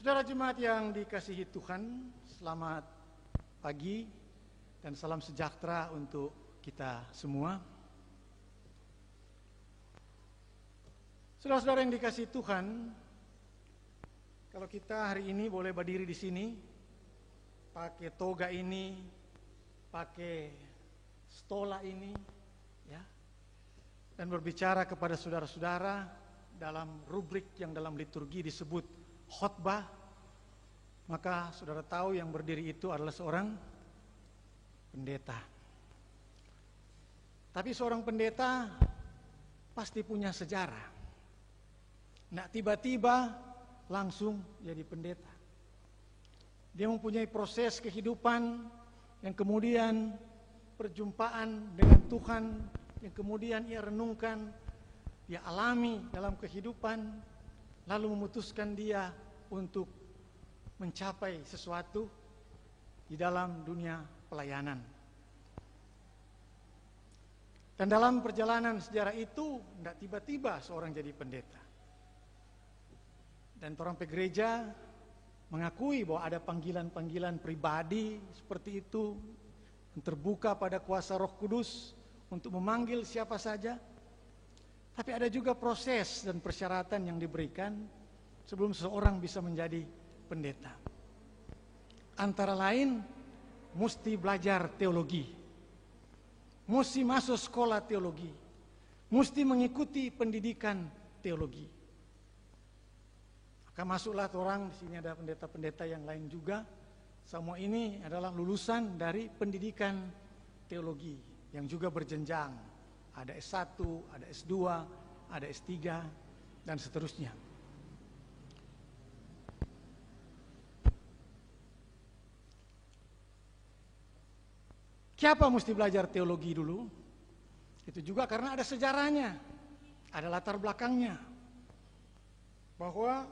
Saudara jemaat yang dikasihi Tuhan, selamat pagi dan salam sejahtera untuk kita semua. Saudara-saudara yang dikasihi Tuhan, kalau kita hari ini boleh berdiri di sini, pakai toga ini, pakai stola ini, ya, dan berbicara kepada saudara-saudara dalam rubrik yang dalam liturgi disebut khotbah, maka saudara tahu yang berdiri itu adalah seorang pendeta. Tapi seorang pendeta pasti punya sejarah. Nggak tiba-tiba langsung jadi pendeta. Dia mempunyai proses kehidupan yang kemudian perjumpaan dengan Tuhan, yang kemudian ia renungkan, dia alami dalam kehidupan, lalu memutuskan dia untuk mencapai sesuatu di dalam dunia pelayanan. Dan dalam perjalanan sejarah itu, tidak tiba-tiba seorang jadi pendeta. Dan orang gereja mengakui bahwa ada panggilan-panggilan pribadi seperti itu, yang terbuka pada kuasa Roh Kudus untuk memanggil siapa saja. Tapi ada juga proses dan persyaratan yang diberikan sebelum seseorang bisa menjadi pendeta. Antara lain, mesti belajar teologi, mesti masuk sekolah teologi, mesti mengikuti pendidikan teologi. Maka masuklah orang, di sini ada pendeta-pendeta yang lain juga. Semua ini adalah lulusan dari pendidikan teologi yang juga berjenjang. Ada S1, ada S2, ada S3, dan seterusnya. Siapa mesti belajar teologi dulu? Itu juga karena ada sejarahnya, ada latar belakangnya. Bahwa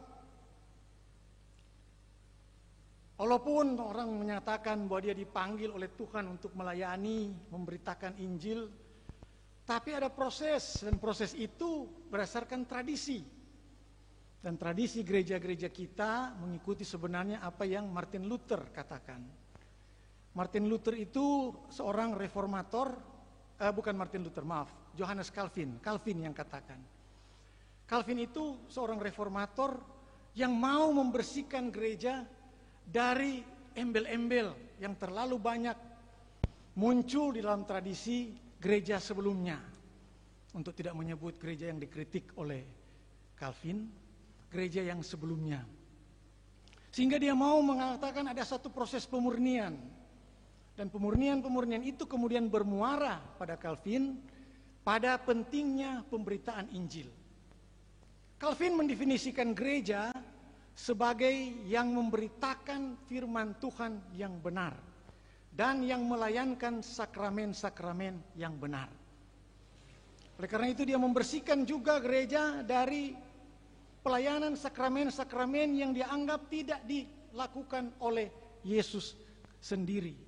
walaupun orang menyatakan bahwa dia dipanggil oleh Tuhan untuk melayani, memberitakan Injil, tapi ada proses, dan proses itu berdasarkan tradisi. Dan tradisi gereja-gereja kita mengikuti sebenarnya apa yang Martin Luther katakan. Martin Luther itu seorang reformator, bukan Martin Luther, maaf, Johannes Calvin yang katakan. Calvin itu seorang reformator yang mau membersihkan gereja dari embel-embel yang terlalu banyak muncul di dalam tradisi gereja sebelumnya. Untuk tidak menyebut gereja yang dikritik oleh Calvin, gereja yang sebelumnya. Sehingga dia mau mengatakan ada satu proses pemurnian. Dan pemurnian itu kemudian bermuara pada Calvin pada pentingnya pemberitaan Injil. Calvin mendefinisikan gereja sebagai yang memberitakan firman Tuhan yang benar dan yang melayankan sakramen-sakramen yang benar. Oleh karena itu dia membersihkan juga gereja dari pelayanan sakramen-sakramen yang dianggap tidak dilakukan oleh Yesus sendiri.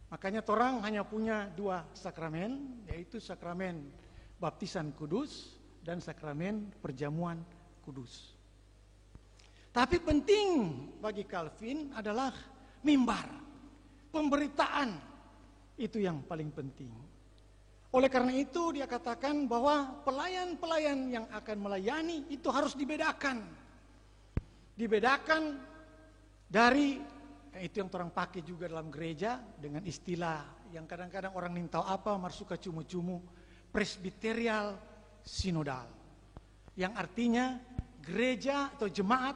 Makanya orang hanya punya dua sakramen, yaitu sakramen baptisan kudus dan sakramen perjamuan kudus. Tapi penting bagi Calvin adalah mimbar, pemberitaan, itu yang paling penting. Oleh karena itu dia katakan bahwa pelayan-pelayan yang akan melayani itu harus dibedakan. Dibedakan dari, itu yang orang pakai juga dalam gereja dengan istilah yang kadang-kadang orang nih tahu apa, marsuka cumu-cumu, presbiterial sinodal. Yang artinya gereja atau jemaat.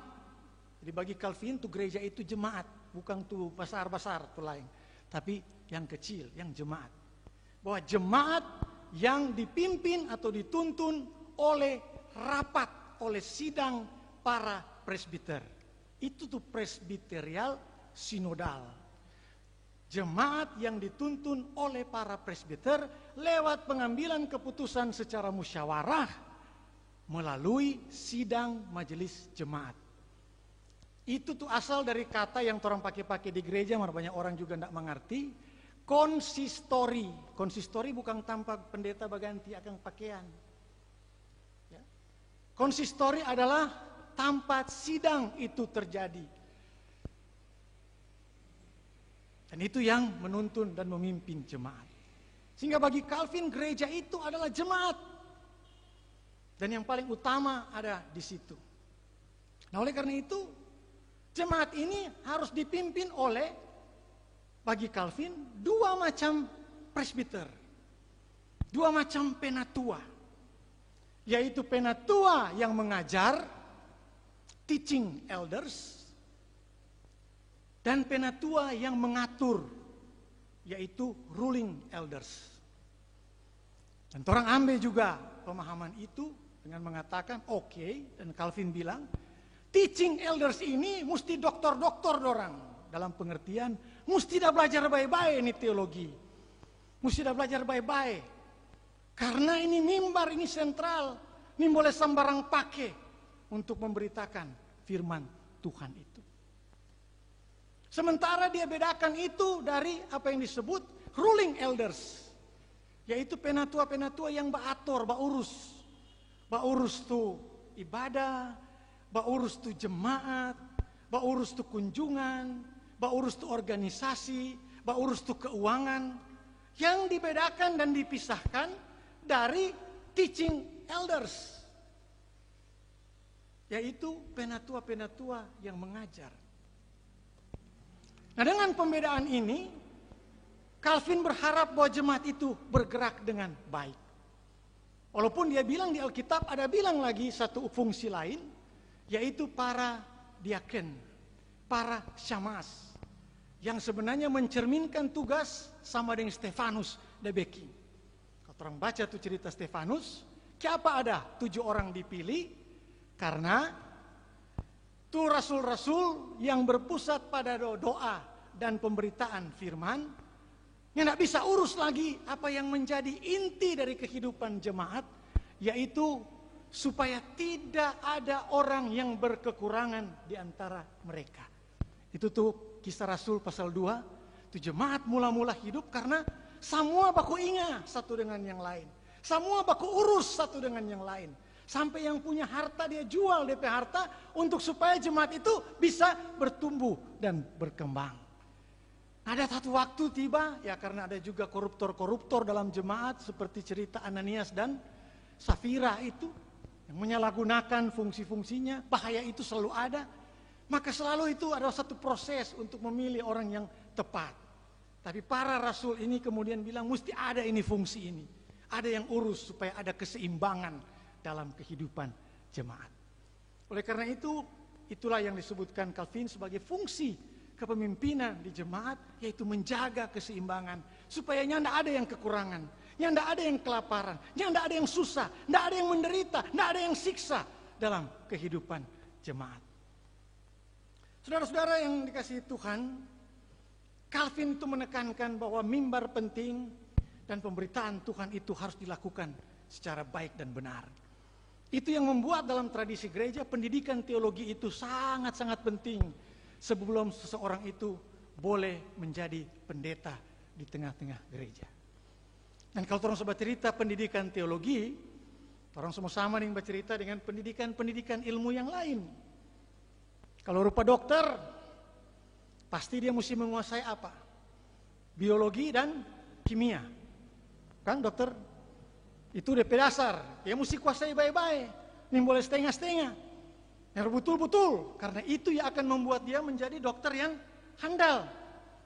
Jadi bagi Calvin tuh gereja itu jemaat, bukan tuh besar-besar tuh lain, tapi yang kecil, yang jemaat. Bahwa jemaat yang dipimpin atau dituntun oleh rapat, oleh sidang para presbiter. Itu tuh presbiterial sinodal. Jemaat yang dituntun oleh para presbiter lewat pengambilan keputusan secara musyawarah melalui sidang majelis jemaat. Itu tuh asal dari kata yang orang pakai-pakai di gereja, banyak orang juga tidak mengerti. Konsistori. Konsistori bukan tanpa pendeta berganti akan pakaian. Ya. Konsistori adalah tempat sidang itu terjadi. Dan itu yang menuntun dan memimpin jemaat. Sehingga bagi Calvin gereja itu adalah jemaat. Dan yang paling utama ada di situ. Nah oleh karena itu jemaat ini harus dipimpin oleh bagi Calvin dua macam presbiter. Dua macam penatua. Yaitu penatua yang mengajar, teaching elders, dan penatua yang mengatur, yaitu ruling elders. Dan orang ambil juga pemahaman itu dengan mengatakan oke, dan Calvin bilang teaching elders ini mesti doktor-doktor dorang, dalam pengertian mesti dah belajar baik-baik ini teologi, mesti dah belajar baik-baik. Karena ini mimbar, ini sentral, ini boleh sembarang pakai untuk memberitakan firman Tuhan itu. Sementara dia bedakan itu dari apa yang disebut ruling elders, yaitu penatua-penatua yang baatur, baurus. Baurus tu ibadah, baurus tu jemaat, baurus tu kunjungan, baurus tu organisasi, baurus tu keuangan. Yang dibedakan dan dipisahkan dari teaching elders, yaitu penatua-penatua yang mengajar. Nah dengan pembedaan ini, Calvin berharap bahwa jemaat itu bergerak dengan baik. Walaupun dia bilang di Alkitab ada bilang lagi satu fungsi lain, yaitu para diaken, para syamas, yang sebenarnya mencerminkan tugas sama dengan Stefanus de Beki. Kalau orang baca tuh cerita Stefanus, kenapa ada 7 orang dipilih? Karena tuh rasul-rasul yang berpusat pada doa dan pemberitaan firman, yang tidak bisa urus lagi apa yang menjadi inti dari kehidupan jemaat, yaitu supaya tidak ada orang yang berkekurangan di antara mereka. Itu tuh Kisah Rasul pasal 2, tuh jemaat mula-mula hidup karena semua baku ingat satu dengan yang lain. Semua baku urus satu dengan yang lain. Sampai yang punya harta dia jual DP harta untuk supaya jemaat itu bisa bertumbuh dan berkembang. Ada satu waktu tiba, ya karena ada juga koruptor-koruptor dalam jemaat seperti cerita Ananias dan Safira itu yang menyalahgunakan fungsi-fungsinya, bahaya itu selalu ada. Maka selalu itu adalah satu proses untuk memilih orang yang tepat. Tapi para rasul ini kemudian bilang mesti ada ini fungsi ini. Ada yang urus supaya ada keseimbangan dalam kehidupan jemaat. Oleh karena itu, itulah yang disebutkan Calvin sebagai fungsi kepemimpinan di jemaat, yaitu menjaga keseimbangan. Supaya tidak ada yang kekurangan, tidak ada yang kelaparan, tidak ada yang susah, tidak ada yang menderita, tidak ada yang siksa dalam kehidupan jemaat. Saudara-saudara yang dikasihi Tuhan, Calvin itu menekankan bahwa mimbar penting dan pemberitaan Tuhan itu harus dilakukan secara baik dan benar. Itu yang membuat dalam tradisi gereja pendidikan teologi itu sangat-sangat penting sebelum seseorang itu boleh menjadi pendeta di tengah-tengah gereja. Dan kalau orang sobat cerita pendidikan teologi, orang semua sama nih bercerita dengan pendidikan ilmu yang lain. Kalau rupa dokter, pasti dia mesti menguasai apa? Biologi dan kimia. Kan dokter? Itu DP dasar. Dia mesti kuasai baik-baik. Ini boleh setengah-setengah. Yang betul-betul. Karena itu yang akan membuat dia menjadi dokter yang handal.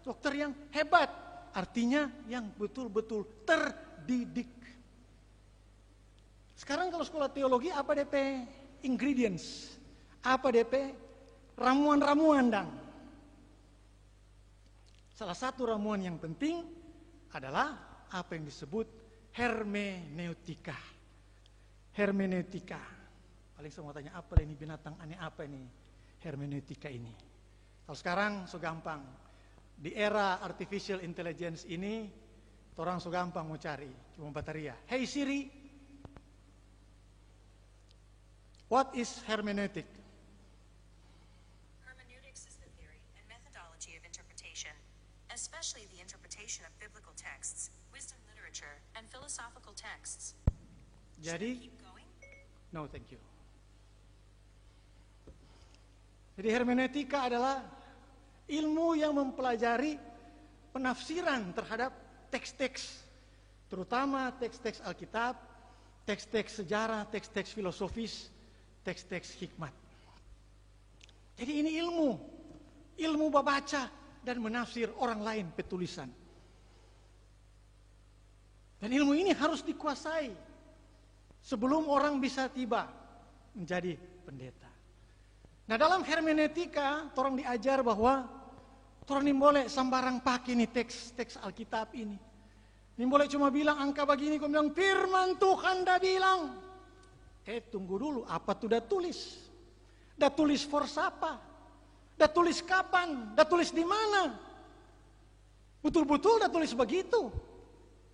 Dokter yang hebat. Artinya yang betul-betul terdidik. Sekarang kalau sekolah teologi apa DP ingredients? Apa DP ramuan-ramuan dang? Salah satu ramuan yang penting adalah apa yang disebut hermeneutika. Hermeneutika. Paling semua tanya apa ini binatang aneh apa ini hermeneutika ini. Kalau sekarang so gampang. Di era artificial intelligence ini orang so gampang mau cari. Cuma bataria. Hey Siri, what is hermeneutic? Especially the interpretation of biblical texts, wisdom literature, and philosophical texts. Jadi, no thank you. Jadi hermeneutika adalah ilmu yang mempelajari penafsiran terhadap teks-teks, terutama teks-teks Alkitab, teks-teks sejarah, teks-teks filosofis, teks-teks hikmat. Jadi ini ilmu membaca dan menafsir orang lain petulisan. Dan ilmu ini harus dikuasai sebelum orang bisa tiba menjadi pendeta. Nah, dalam hermeneutika, orang diajar bahwa orang ini boleh sembarang pakai nih teks Alkitab ini. Ini boleh cuma bilang angka begini, kau bilang firman Tuhan dah bilang. Tunggu dulu, apa tuh dah tulis? Dah tulis for siapa? Dah tulis kapan? Dah tulis di mana? Betul-betul dah tulis begitu.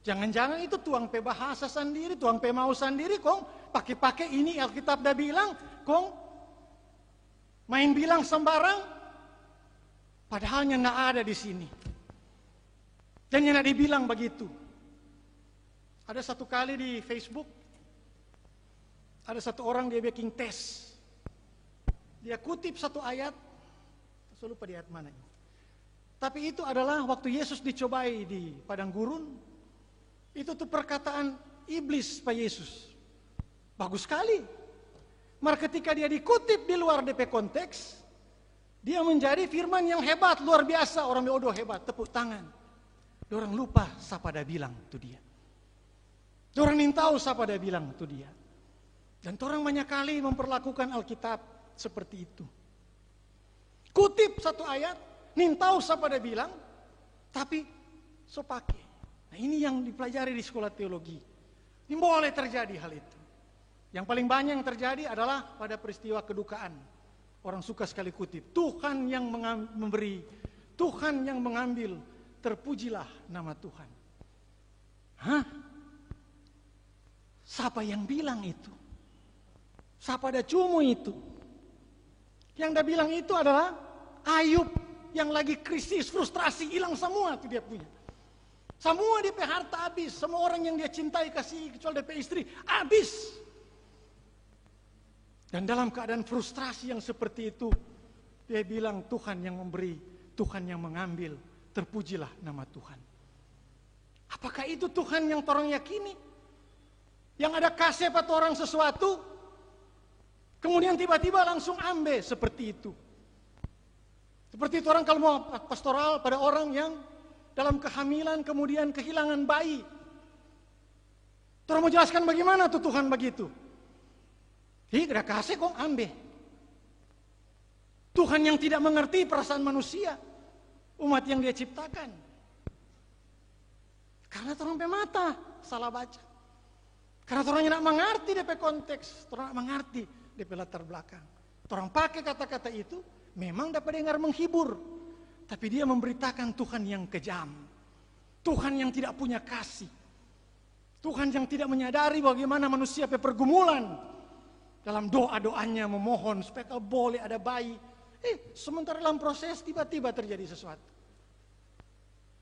Jangan-jangan itu tuang pe bahasa sendiri, tuang pe mau sendiri, kong pakai-pakai ini Alkitab dah bilang, kong main bilang sembarang, padahalnya nggak ada di sini. Dan yang dibilang begitu. Ada satu kali di Facebook, ada satu orang dia bikin tes. Dia kutip satu ayat, saya lupa di ayat mana. Tapi itu adalah waktu Yesus dicobai di padang gurun. Itu tuh perkataan iblis Pak Yesus. Bagus sekali. Maka ketika dia dikutip di luar DP konteks, dia menjadi firman yang hebat, luar biasa. Orang bodoh hebat, tepuk tangan. Orang lupa siapa dah bilang itu dia. Orang ingin tahu siapa dah bilang itu dia. Dan orang banyak kali memperlakukan Alkitab seperti itu. Kutip satu ayat, ingin tahu siapa dah bilang, tapi so pakai. Nah, ini yang dipelajari di sekolah teologi. Ini boleh terjadi hal itu. Yang paling banyak yang terjadi adalah pada peristiwa kedukaan. Orang suka sekali kutip. Tuhan yang memberi, Tuhan yang mengambil, terpujilah nama Tuhan. Hah? Siapa yang bilang itu? Siapa dah cumu itu? Yang dah bilang itu adalah Ayub yang lagi krisis, frustrasi, hilang semua itu dia punya. Semua DP harta habis, semua orang yang dia cintai, kasih, kecuali DP istri, habis. Dan dalam keadaan frustrasi yang seperti itu, dia bilang Tuhan yang memberi, Tuhan yang mengambil, terpujilah nama Tuhan. Apakah itu Tuhan yang orang yakini? Yang ada kasih pada orang sesuatu, kemudian tiba-tiba langsung ambil seperti itu. Seperti itu orang kalau mau pastoral pada orang yang dalam kehamilan kemudian kehilangan bayi. Orang mau jelaskan bagaimana tuh Tuhan begitu? Tidak kasih kok ambil. Tuhan yang tidak mengerti perasaan manusia, umat yang dia ciptakan. Karena orang pemata salah baca. Karena orang tidak mengerti DP konteks, orang tidak mengerti DP latar belakang. Orang pakai kata-kata itu memang dapat dengar menghibur, tapi dia memberitakan Tuhan yang kejam, Tuhan yang tidak punya kasih, Tuhan yang tidak menyadari bagaimana manusia pergumulan. Dalam doa-doanya memohon supaya boleh ada bayi. Sementara dalam proses tiba-tiba terjadi sesuatu.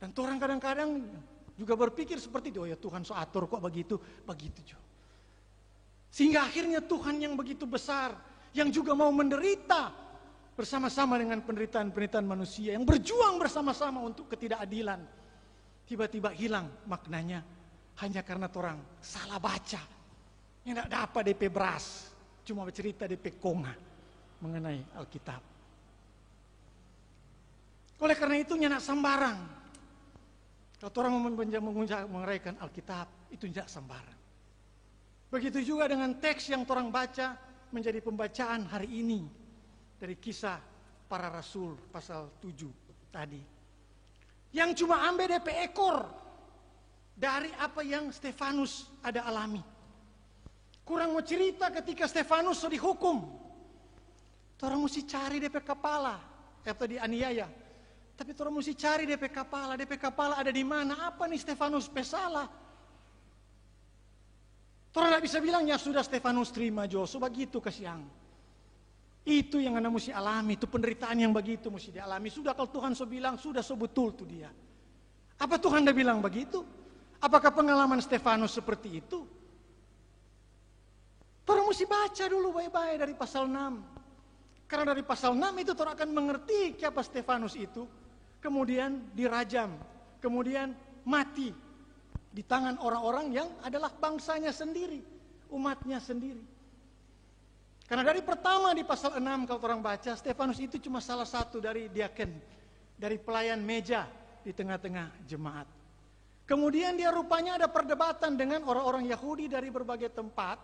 Dan orang kadang-kadang juga berpikir seperti itu. Oh ya Tuhan so atur kok begitu juga. Sehingga akhirnya Tuhan yang begitu besar, yang juga mau menderita bersama-sama dengan penderitaan-penderitaan manusia, yang berjuang bersama-sama untuk ketidakadilan, tiba-tiba hilang maknanya hanya karena orang salah baca. Yang tidak dapat DP beras. Cuma bercerita DP konga mengenai Alkitab. Oleh karena itu nyanak sembarang. Kalau orang menguraikan Alkitab, itu tidak sembarang. Begitu juga dengan teks yang orang baca menjadi pembacaan hari ini. Dari Kisah Para Rasul pasal 7 tadi. Yang cuma ambil DP ekor dari apa yang Stefanus ada alami. Kurang mau cerita ketika Stefanus sudah dihukum. Orang mesti cari DP kepala. Atau dianiaya. Tapi orang mesti cari DP kepala. DP kepala ada di mana? Apa nih Stefanus pesalah? Orang tidak bisa bilang ya sudah Stefanus terima Joso. Begitu kasihan. Itu yang anda mesti alami. Itu penderitaan yang begitu mesti dialami. Sudah kalau Tuhan so bilang sudah so betul tuh dia. Apa Tuhan dah bilang begitu? Apakah pengalaman Stefanus seperti itu? Orang mesti baca dulu baik-baik dari pasal 6. Karena dari pasal 6 itu orang akan mengerti siapa Stefanus itu, kemudian dirajam, kemudian mati di tangan orang-orang yang adalah bangsanya sendiri, umatnya sendiri. Karena dari pertama di pasal 6 kalau orang baca, Stefanus itu cuma salah satu dari diaken, dari pelayan meja di tengah-tengah jemaat. Kemudian dia rupanya ada perdebatan dengan orang-orang Yahudi dari berbagai tempat.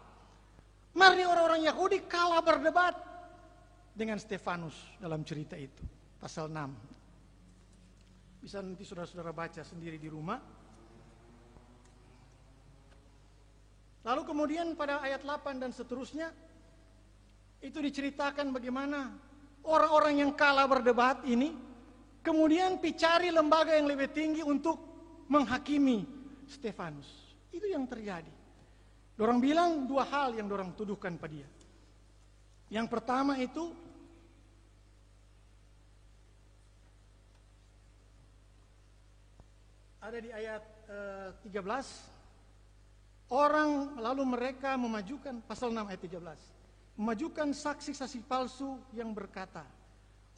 Mari orang-orang Yahudi kalah berdebat dengan Stefanus dalam cerita itu, pasal 6. Bisa nanti saudara-saudara baca sendiri di rumah. Lalu kemudian pada ayat 8 dan seterusnya, itu diceritakan bagaimana orang-orang yang kalah berdebat ini, kemudian cari lembaga yang lebih tinggi untuk menghakimi Stefanus. Itu yang terjadi. Dorang bilang dua hal yang dorang tuduhkan pada dia. Yang pertama itu, ada di ayat 13, orang lalu mereka memajukan, pasal 6 ayat 13, memajukan saksi-saksi palsu yang berkata,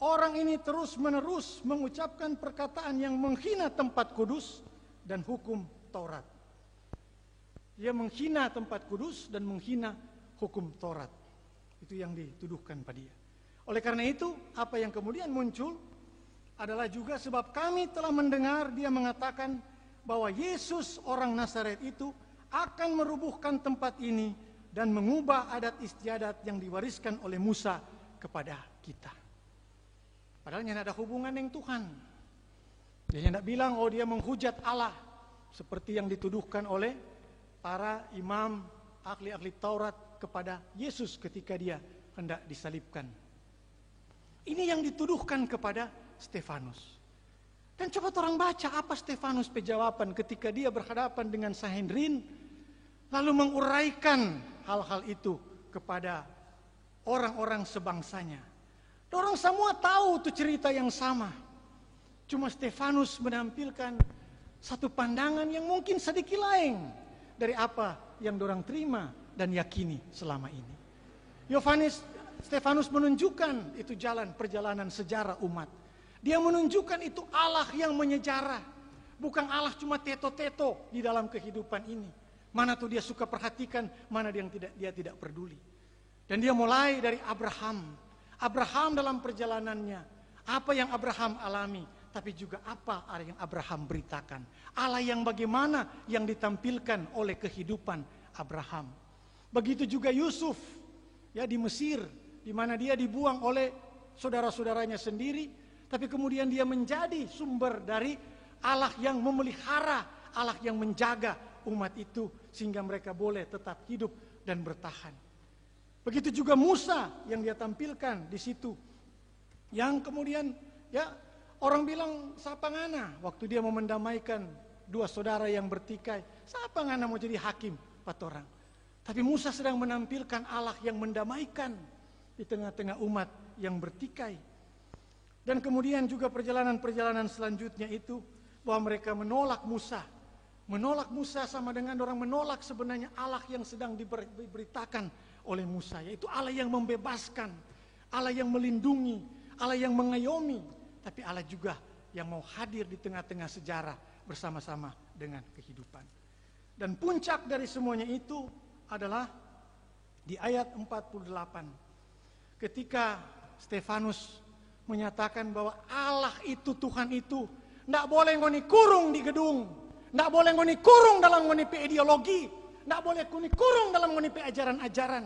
orang ini terus-menerus mengucapkan perkataan yang menghina tempat kudus dan hukum Taurat. Dia menghina tempat kudus dan menghina hukum Taurat. Itu yang dituduhkan pada dia. Oleh karena itu, apa yang kemudian muncul adalah juga sebab kami telah mendengar dia mengatakan bahwa Yesus orang Nazaret itu akan merubuhkan tempat ini dan mengubah adat istiadat yang diwariskan oleh Musa kepada kita. Padahal tidak ada hubungan dengan Tuhan. Dia tidak bilang, oh dia menghujat Allah, seperti yang dituduhkan oleh para imam ahli-ahli Taurat kepada Yesus ketika dia hendak disalibkan. Ini yang dituduhkan kepada Stefanus. Dan coba orang baca apa Stefanus jawaban ketika dia berhadapan dengan Sanhedrin, lalu menguraikan hal-hal itu kepada orang-orang sebangsanya. Orang semua tahu itu cerita yang sama. Cuma Stefanus menampilkan satu pandangan yang mungkin sedikit lain dari apa yang dorang terima dan yakini selama ini. Stefanus menunjukkan itu perjalanan sejarah umat. Dia menunjukkan itu Allah yang menyejarah, bukan Allah cuma teto-teto di dalam kehidupan ini. Mana tuh dia suka perhatikan, mana yang dia tidak peduli. Dan dia mulai dari Abraham. Abraham dalam perjalanannya, apa yang Abraham alami, tapi juga apa yang Abraham beritakan. Allah yang bagaimana yang ditampilkan oleh kehidupan Abraham. Begitu juga Yusuf ya di Mesir, di mana dia dibuang oleh saudara-saudaranya sendiri, tapi kemudian dia menjadi sumber dari Allah yang memelihara, Allah yang menjaga umat itu sehingga mereka boleh tetap hidup dan bertahan. Begitu juga Musa yang dia tampilkan di situ, yang kemudian ya orang bilang siapa ngana waktu dia mau mendamaikan dua saudara yang bertikai, siapa ngana mau jadi hakim patorang. Tapi Musa sedang menampilkan Allah yang mendamaikan di tengah-tengah umat yang bertikai. Dan kemudian juga perjalanan-perjalanan selanjutnya itu bahwa mereka menolak Musa. Menolak Musa sama dengan orang menolak sebenarnya Allah yang sedang diberitakan oleh Musa, yaitu Allah yang membebaskan, Allah yang melindungi, Allah yang mengayomi, tapi Allah juga yang mau hadir di tengah-tengah sejarah bersama-sama dengan kehidupan. Dan puncak dari semuanya itu adalah di ayat 48. Ketika Stefanus menyatakan bahwa Allah itu, Tuhan itu tidak boleh ngoni kurung di gedung, tidak boleh ngoni kurung dalam ngoni ideologi, tidak boleh ngoni kurung dalam ngoni ajaran-ajaran,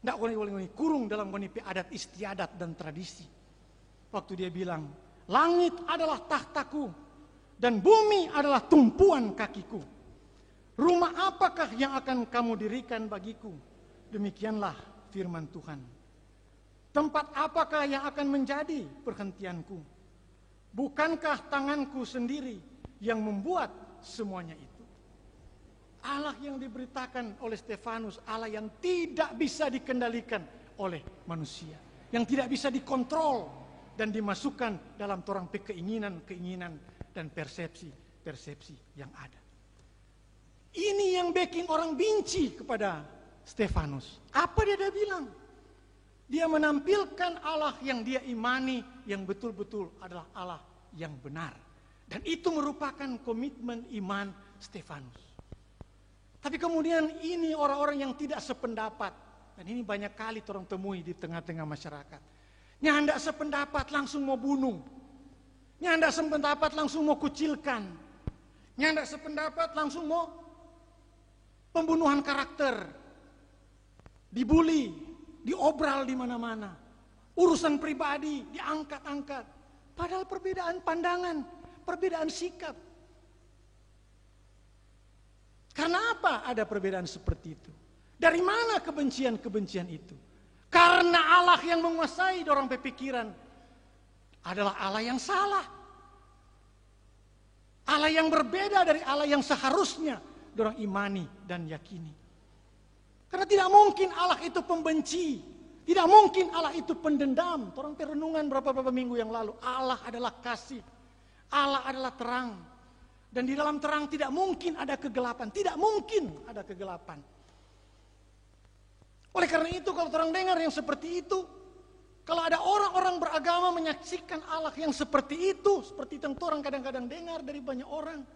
tidak boleh ngoni kurung dalam ngoni adat istiadat dan tradisi. Waktu dia bilang, langit adalah tahtaku dan bumi adalah tumpuan kakiku. Rumah apakah yang akan kamu dirikan bagiku? Demikianlah firman Tuhan. Tempat apakah yang akan menjadi perhentianku? Bukankah tanganku sendiri yang membuat semuanya itu? Allah yang diberitakan oleh Stefanus, Allah yang tidak bisa dikendalikan oleh manusia, yang tidak bisa dikontrol dan dimasukkan dalam torang keinginan-keinginan dan persepsi-persepsi yang ada. Ini yang bikin orang benci kepada Stefanus. Apa dia bilang? Dia menampilkan Allah yang dia imani, yang betul-betul adalah Allah yang benar. Dan itu merupakan komitmen iman Stefanus. Tapi kemudian ini orang-orang yang tidak sependapat. Dan ini banyak kali orang temui di tengah-tengah masyarakat. Yang tidak sependapat langsung mau bunuh. Yang tidak sependapat langsung mau kucilkan. Yang tidak sependapat langsung mau pembunuhan karakter. Dibully, diobral di mana-mana. Urusan pribadi diangkat-angkat. Padahal perbedaan pandangan, perbedaan sikap. Karena apa ada perbedaan seperti itu? Dari mana kebencian-kebencian itu? Karena Allah yang menguasai dorong pikiran adalah Allah yang salah. Allah yang berbeda dari Allah yang seharusnya dorong imani dan yakini. Karena tidak mungkin Allah itu pembenci. Tidak mungkin Allah itu pendendam. Orang perenungan beberapa minggu yang lalu. Allah adalah kasih. Allah adalah terang. Dan di dalam terang tidak mungkin ada kegelapan. Tidak mungkin ada kegelapan. Oleh karena itu kalau orang dengar yang seperti itu. Kalau ada orang-orang beragama menyaksikan Allah yang seperti itu. Seperti itu orang kadang-kadang dengar dari banyak orang.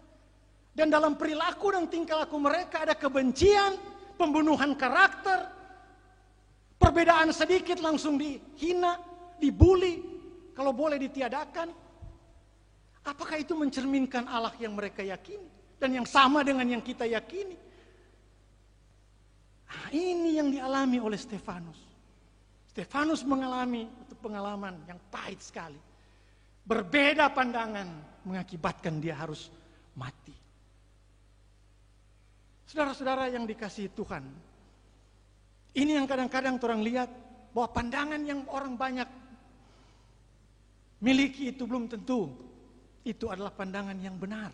Dan dalam perilaku dan tingkah laku mereka ada kebencian. Pembunuhan karakter. Perbedaan sedikit langsung dihina. Dibully. Kalau boleh ditiadakan. Apakah itu mencerminkan Allah yang mereka yakini? Dan yang sama dengan yang kita yakini? Nah, ini yang dialami oleh Stefanus. Stefanus mengalami pengalaman yang pahit sekali. Berbeda pandangan mengakibatkan dia harus mati. Saudara-saudara yang dikasihi Tuhan. Ini yang kadang-kadang orang lihat bahwa pandangan yang orang banyak miliki itu belum tentu. Itu adalah pandangan yang benar.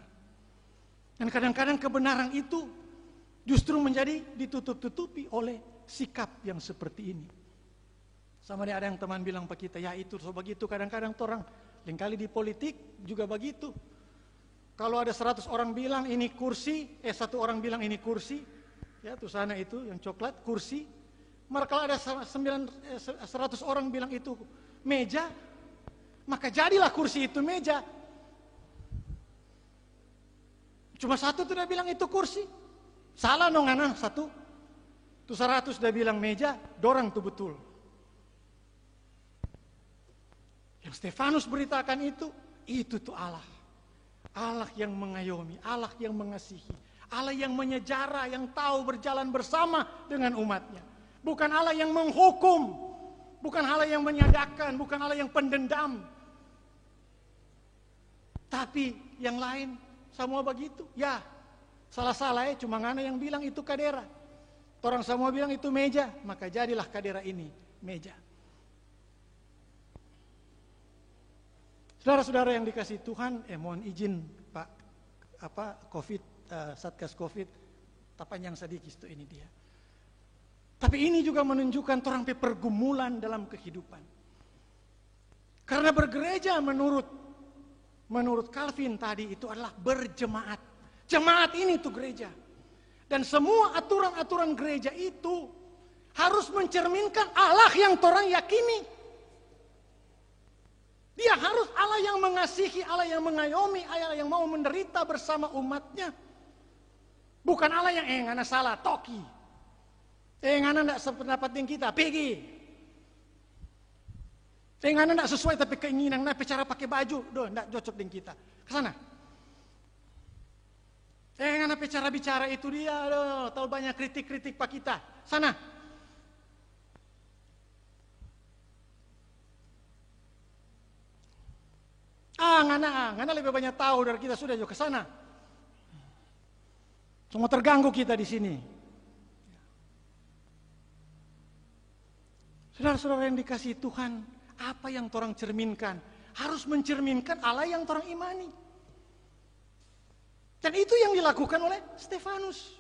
Dan kadang-kadang kebenaran itu justru menjadi ditutup-tutupi oleh sikap yang seperti ini. Sama ada yang teman bilang ke kita, ya itu so begitu kadang-kadang orang. Lain kali di politik juga begitu. Kalau ada 100 orang bilang ini kursi, 1 orang bilang ini kursi. Ya tuh sana itu yang coklat, kursi. Maka kalau ada 100 orang bilang itu meja, maka jadilah kursi itu meja. Cuma 1 tuh dia bilang itu kursi. Salah nongana 1. Tuh 100 dia bilang meja, dorang tuh betul. Yang Stefanus beritakan itu tuh Allah. Allah yang mengayomi, Allah yang mengasihi. Allah yang menyejarah, yang tahu berjalan bersama dengan umatnya. Bukan Allah yang menghukum. Bukan Allah yang menyadakan, bukan Allah yang pendendam. Tapi yang lain semua begitu, ya salah-salah cuma ngana yang bilang itu kadera. Orang semua bilang itu meja, maka jadilah kadera ini meja. Saudara-saudara yang dikasihi Tuhan, mohon izin Pak Satgas Covid, tapanjang sedikit itu ini dia. Tapi ini juga menunjukkan orang pergumulan dalam kehidupan. Karena bergereja menurut Calvin tadi itu adalah berjemaat. Jemaat ini tuh gereja. Dan semua aturan-aturan gereja itu harus mencerminkan Allah yang orang yakini. Dia harus Allah yang mengasihi, Allah yang mengayomi, Allah yang mau menderita bersama umatnya. Bukan Allah yang ngana salah, toki. Ngana enggak sependapat dengan kita, pergi. Ngana enggak sesuai tapi keinginan, cara pakai baju, enggak cocok dengan kita. Ke sana. Ngana cara bicara itu dia, tahu banyak kritik-kritik pak kita. Sana. Ngana lebih banyak tahu dari kita, sudah ke sana. Semua terganggu kita di sini. Saudara-saudara yang dikasihi Tuhan, apa yang orang cerminkan? Harus mencerminkan Allah yang orang imani. Dan itu yang dilakukan oleh Stefanus.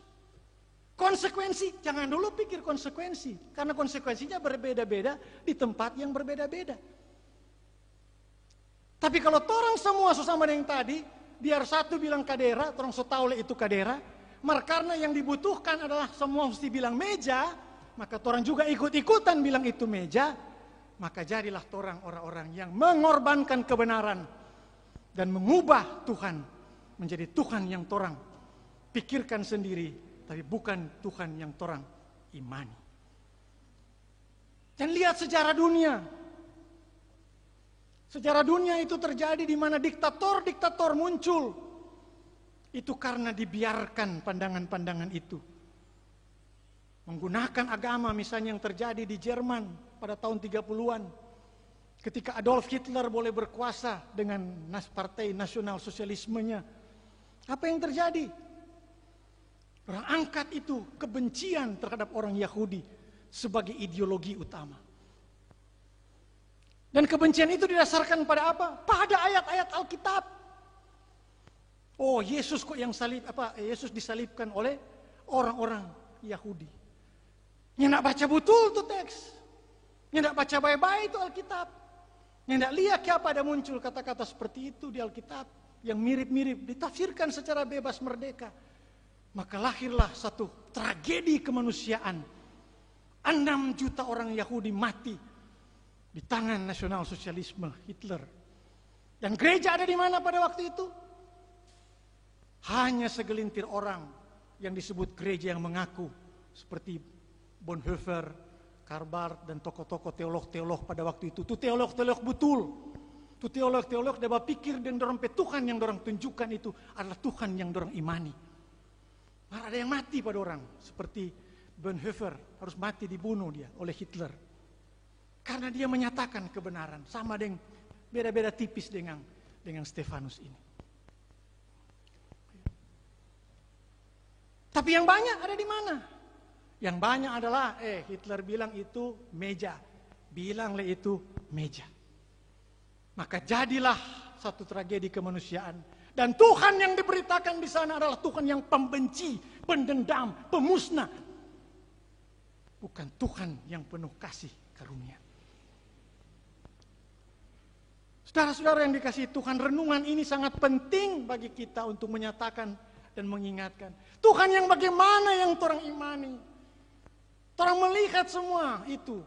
Konsekuensi, jangan dulu pikir konsekuensi. Karena konsekuensinya berbeda-beda di tempat yang berbeda-beda. Tapi kalau orang semua sesama dengan yang tadi, biar satu bilang kadera, orang tahu itu kadera, maka karena yang dibutuhkan adalah semua mesti bilang meja, maka orang juga ikut-ikutan bilang itu meja, maka jadilah torang orang-orang yang mengorbankan kebenaran dan mengubah Tuhan menjadi Tuhan yang torang pikirkan sendiri, tapi bukan Tuhan yang torang imani. Dan lihat sejarah dunia. Sejarah dunia itu terjadi di mana diktator-diktator muncul. Itu karena dibiarkan pandangan-pandangan itu. Menggunakan agama misalnya yang terjadi di Jerman pada tahun 30-an. Ketika Adolf Hitler boleh berkuasa dengan partai nasional sosialismenya. Apa yang terjadi? Orang angkat itu kebencian terhadap orang Yahudi sebagai ideologi utama. Dan kebencian itu didasarkan pada apa? Pada ayat-ayat Alkitab. Oh, Yesus kok yang Yesus disalibkan oleh orang-orang Yahudi. Yang tidak baca betul tuh teks. Yang tidak baca baik-baik itu Alkitab. Yang tidak lihat siapa ada muncul kata-kata seperti itu di Alkitab. Yang mirip-mirip ditafsirkan secara bebas merdeka. Maka lahirlah satu tragedi kemanusiaan. 6 juta orang Yahudi mati di tangan nasional sosialisme Hitler. Dan gereja ada di mana pada waktu itu? Hanya segelintir orang yang disebut gereja yang mengaku seperti Bonhoeffer, Karl Barth, dan tokoh-tokoh teolog-teolog pada waktu itu. Itu teolog-teolog betul. Itu teolog-teolog dia berpikir dan dorang Tuhan yang dorang tunjukkan itu adalah Tuhan yang dorang imani. Malah ada yang mati pada orang seperti Bonhoeffer harus mati dibunuh dia oleh Hitler. Karena dia menyatakan kebenaran sama dengan beda-beda tipis dengan Stefanus ini. Tapi yang banyak ada di mana? Yang banyak adalah Hitler bilang itu meja. Bilanglah itu meja. Maka jadilah satu tragedi kemanusiaan. Dan Tuhan yang diberitakan di sana adalah Tuhan yang pembenci, pendendam, pemusnah. Bukan Tuhan yang penuh kasih karunia. Saudara-saudara yang dikasihi Tuhan, renungan ini sangat penting bagi kita untuk menyatakan dan mengingatkan. Tuhan yang bagaimana yang orang imani. Orang melihat semua itu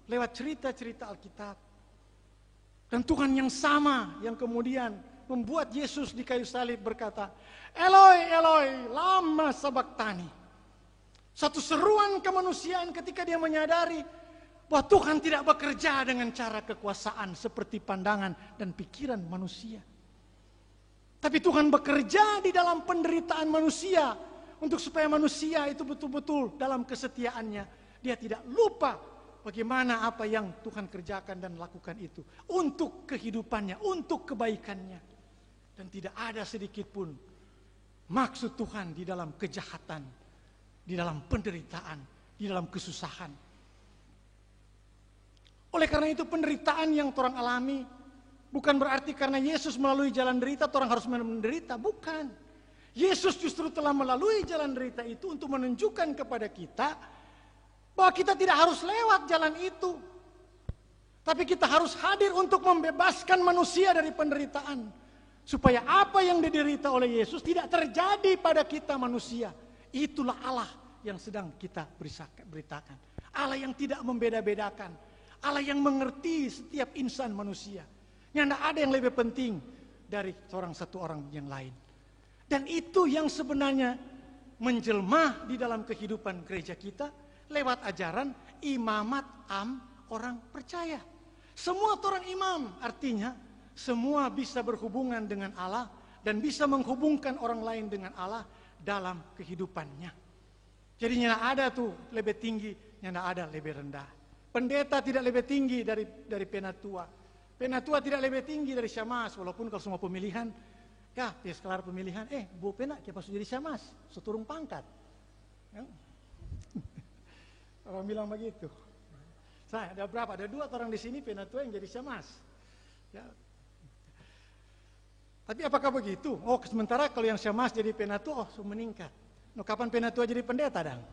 lewat cerita-cerita Alkitab. Dan Tuhan yang sama yang kemudian membuat Yesus di kayu salib berkata, Eloi, Eloi, lama sabachthani. Satu seruan kemanusiaan ketika dia menyadari bahwa Tuhan tidak bekerja dengan cara kekuasaan seperti pandangan dan pikiran manusia. Tapi Tuhan bekerja di dalam penderitaan manusia untuk supaya manusia itu betul-betul dalam kesetiaannya. Dia tidak lupa bagaimana apa yang Tuhan kerjakan dan lakukan itu untuk kehidupannya, untuk kebaikannya. Dan tidak ada sedikit pun maksud Tuhan di dalam kejahatan, di dalam penderitaan, di dalam kesusahan. Oleh karena itu penderitaan yang orang alami bukan berarti karena Yesus melalui jalan derita orang harus menderita, bukan. Yesus justru telah melalui jalan derita itu untuk menunjukkan kepada kita bahwa kita tidak harus lewat jalan itu. Tapi kita harus hadir untuk membebaskan manusia dari penderitaan. Supaya apa yang diderita oleh Yesus tidak terjadi pada kita manusia. Itulah Allah yang sedang kita beritakan. Allah yang tidak membeda-bedakan. Allah yang mengerti setiap insan manusia. Yang tidak ada yang lebih penting dari satu orang yang lain. Dan itu yang sebenarnya menjelma di dalam kehidupan gereja kita lewat ajaran imamat orang percaya. Semua orang imam artinya semua bisa berhubungan dengan Allah dan bisa menghubungkan orang lain dengan Allah dalam kehidupannya. Jadi tidak ada tuh lebih tinggi, tidak ada lebih rendah. Pendeta tidak lebih tinggi dari penatua. Penatua tidak lebih tinggi dari syamas, walaupun kalau semua pemilihan, ya kelar pemilihan, Bu Pena, kita pas jadi syamas, seturung pangkat. Ya. Orang bilang begitu. Saya ada berapa? Ada 2 orang di sini penatua yang jadi syamas. Ya. Tapi apakah begitu? Oh, sementara kalau yang syamas jadi penatua, meningkat. Kapan penatua jadi pendeta dong?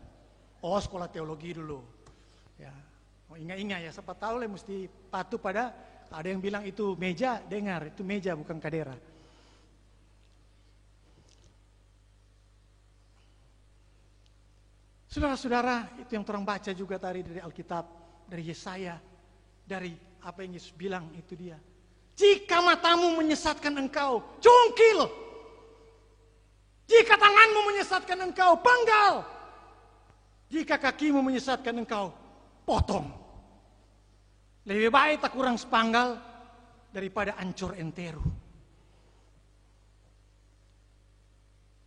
Oh, sekolah teologi dulu. Ya, ingat-ingat ya, siapa tahu lah mesti patuh pada, ada yang bilang itu meja, dengar, itu meja bukan kadera. Saudara-saudara, itu yang orang baca juga tadi dari Alkitab, dari Yesaya, dari apa yang Yesus bilang itu dia. Jika matamu menyesatkan engkau, cungkil. Jika tanganmu menyesatkan engkau, penggal. Jika kakimu menyesatkan engkau, potong. Lebih baik tak kurang sepanggal daripada ancur enteru.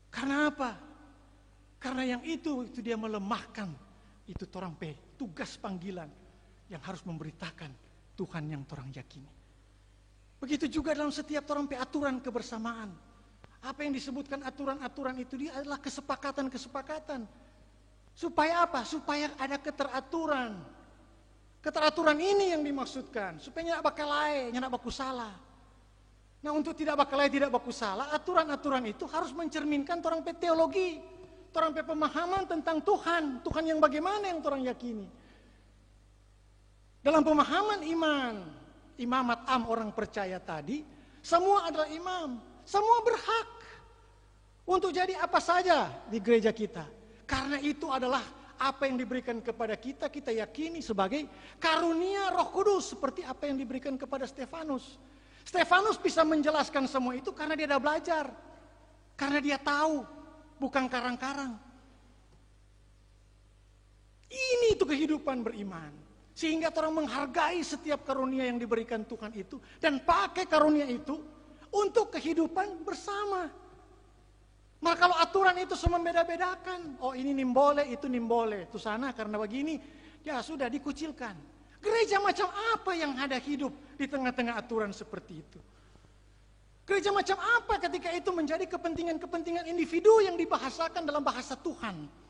Karena apa? Karena yang itu dia melemahkan. Itu torang tugas panggilan yang harus memberitakan Tuhan yang torang yakini. Begitu juga dalam setiap torang aturan kebersamaan. Apa yang disebutkan aturan-aturan itu dia adalah kesepakatan-kesepakatan. Supaya apa? Supaya ada keteraturan. Keteraturan ini yang dimaksudkan. Supaya tidak bakal lain, tidak bakal salah. Nah, untuk tidak bakal lain, tidak bakal salah, aturan-aturan itu harus mencerminkan torang teologi. Torang pemahaman tentang Tuhan. Tuhan yang bagaimana yang torang yakini. Dalam pemahaman iman. Imamat orang percaya tadi. Semua adalah imam. Semua berhak. Untuk jadi apa saja di gereja kita. Karena itu adalah apa yang diberikan kepada kita. Kita yakini sebagai karunia Roh Kudus. Seperti apa yang diberikan kepada Stefanus. Stefanus bisa menjelaskan semua itu karena dia sudah belajar. Karena dia tahu. Bukan karang-karang. Ini itu kehidupan beriman. Sehingga orang menghargai setiap karunia yang diberikan Tuhan itu. Dan pakai karunia itu untuk kehidupan bersama. Maka kalau aturan itu semua beda-bedakan. Oh ini nimbole, itu nimbole. Itu sana karena begini. Ya sudah dikucilkan. Gereja macam apa yang ada hidup di tengah-tengah aturan seperti itu? Gereja macam apa ketika itu menjadi kepentingan-kepentingan individu yang dibahasakan dalam bahasa Tuhan?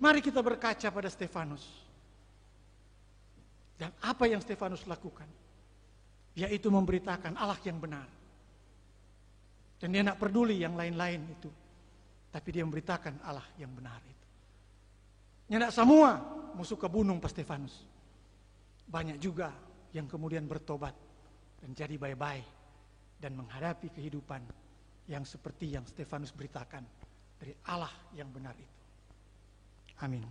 Mari kita berkaca pada Stefanus. Dan apa yang Stefanus lakukan? Yaitu memberitakan Allah yang benar. Dan dia tidak peduli yang lain-lain itu. Tapi dia memberitakan Allah yang benar itu. Tidak semua musuh kebunung pas Stefanus. Banyak juga yang kemudian bertobat dan jadi baik-baik dan menghadapi kehidupan yang seperti yang Stefanus beritakan dari Allah yang benar itu. Amin.